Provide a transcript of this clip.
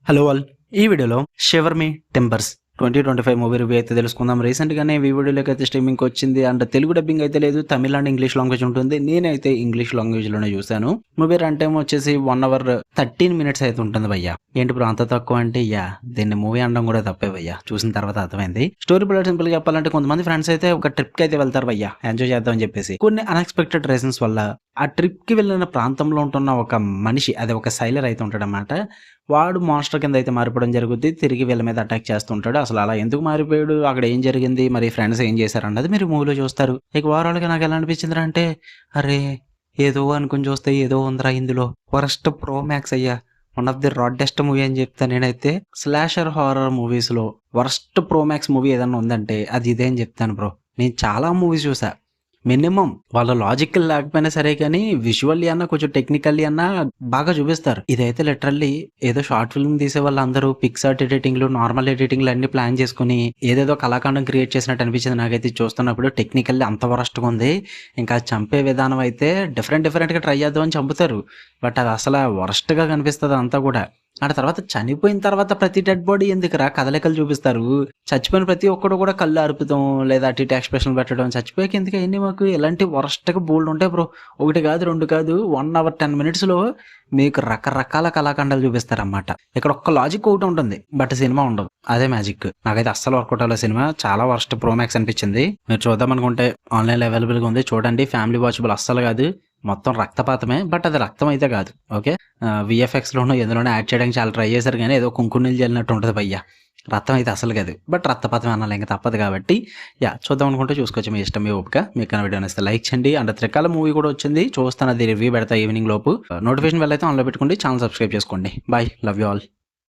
Hello all. ఈ వీడియోలో 'shiver మీ timbers' 2025 movie review అయితే తెలుసుకుందాం. రీసెంట్‌గానే ఈ వీడియోలోకి అయితే స్ట్రీమింగ్‌కి వచ్చింది. అండ్ తెలుగు డబ్బింగ్ అయితే లేదు. తమిళ్ అండ్ ఇంగ్లీష్ లాంగ్వేజ్ ఉంటుంది. నేనైతే ఇంగ్లీష్ లాంగ్వేజ్‌లోనే చూసాను. మూవీ రన్ టైమ్ వచ్చేసి 1 అవర్ 13 మినిట్స్ అయితే ఉంటుంది భయ్యా. ఏంటి బ్రో అంత తక్కువ అంటే దీన్ని మూవీ అనడం కూడా తప్పే భయ్యా. చూసిన తర్వాత అర్థమైంది. స్టోరీ ప్లాట్ సింపుల్‌గా చెప్పాలంటే కొంతమంది ఫ్రెండ్స్ అయితే ఒక ట్రిప్‌కి అయితే వెళ్తారు భయ్యా. ఎంజాయ్ చేద్దాం అని చెప్పేసి. కొన్ని అన్‌ఎక్స్‌పెక్టెడ్ రీజన్స్ వల్ల ఆ ట్రిప్‌కి వెళ్ళిన ప్రాంతంలో ఉంటున్న ఒక మనిషి, అది ఒక సైలర్ అయితే ఉంటాడన్నమాట. వాడు మాన్‌స్టర్ కింద అయితే మారిపోవడం జరుగుద్ది. తిరిగి వీళ్ళ మీద అటాక్ చేస్తుంటాడు. అసలు అలా ఎందుకు మారిపోయాడు? అక్కడ ఏం జరిగింది? మరి ఫ్రెండ్స్ ఏం చేశారన్నది మీరు మూవీలో చూస్తారు. ఇక ఓవరాల్‌గా నాకు ఎలా అనిపించిందిరా అంటే, అరే! ఏదో అనుకుని చూస్తే ఏదో ఉందిరా ఇందులో. వరస్ట్ ప్రో మ్యాక్స్ అయ్యా. వన్ ఆఫ్ ది రాడ్డెస్ట్ మూవీ అని చెప్తా నేనైతే. స్లాషర్ హారర్ మూవీస్‌లో వరస్ట్ ప్రో మ్యాక్స్ మూవీ ఏదన్నా ఉందంటే అది ఇదే అని చెప్తాను బ్రో. నేను చాలా మూవీస్ చూసా. మినిమమ్ వాళ్ళ లాజికల్ లేకపోయినా సరే కానీ విజువల్లీ అన్నా కొంచెం టెక్నికల్లీ అన్నా బాగా చూపిస్తారు. ఇదైతే లిటరల్లీ ఏదో షార్ట్ ఫిల్మ్ తీసే వాళ్ళందరూ పిక్సార్ట్ ఎడిటింగ్‌లు, నార్మల్ ఎడిటింగ్‌లు అన్నీ ప్లాన్ చేసుకొని ఏదేదో కళాఖండం క్రియేట్ చేసినట్టు అనిపించింది నాకైతే ఇది చూస్తున్నప్పుడు. టెక్నికల్లీ అంత వరస్ట్‌గా ఉంది. ఇంకా చంపే విధానం అయితే డిఫరెంట్‌గా ట్రై చేద్దామని చంపుతారు. బట్ అది అసల వరస్ట్‌గా కనిపిస్తది అంతా కూడా. ఆ తర్వాత చనిపోయిన తర్వాత ప్రతి డెడ్ బాడీ ఎందుకురా కదలికలు చూపిస్తారు. చచ్చిపోయిన ప్రతి ఒక్కడు కూడా కళ్ళు అరుపుతాం లేదా అటు ఇటు ఎక్స్‌ప్రెషన్‌లు పెట్టడం. చచ్చిపోయాక ఎందుకు అయన్నీ మాకు ఇలాంటి వరస్ట్‌గా బోలెడుంటాయి బ్రో. 1 కాదు 2 కాదు 1 అవర్ 10 మినిట్స్‌లో మీకు రకరకాల కళాఖండాలు చూపిస్తారన్నమాట. ఇక్కడ ఒక్క లాజిక్ ఒకటి ఉంటుంది. బట్ సినిమా ఉండదు. అదే మ్యాజిక్. నాకైతే అస్సలు వర్కౌట్ అవ్వలేదు సినిమా. చాలా వరస్ట్ ప్రో మ్యాక్స్ అనిపించింది. మీరు చూద్దాం అనుకుంటే ఆన్‌లైన్‌లో అవైలబుల్‌గా ఉంది. చూడండి. ఫ్యామిలీ వాచబుల్ అస్సలు కాదు. మొత్తం రక్తపాతమే. బట్ అది రక్తం అయితే కాదు. ఓకే. వీఎఫ్ఎక్స్‌లోనో ఎందులోనో యాడ్ చేయడానికి చాలా ట్రై చేశారు గానీ ఏదో కుంకుమ నీళ్ళు జల్లినట్టు ఉంటది భయ్యా. రక్తం అయితే అసలు కాదు. బట్ రక్తపాతం అనాలి ఇంక తప్పదు కాబట్టి చూద్దాం అనుకుంటే చూసుకోవచ్చు. మీ ఇష్టం, మీ ఓపిక. మీకు కనుక వీడియో నచ్చితే లైక్ చేయండి. అండ్ త్రికాల మూవీ కూడా వచ్చింది. చూస్తాను, అది రివ్యూ పెడతా ఈవినింగ్ లోపు. నోటిఫికేషన్ బెల్ అయితే ఆన్‌లో పెట్టుకోండి. ఛానల్ సబ్స్క్రైబ్ చేసుకోండి. బాయ్. Love you all.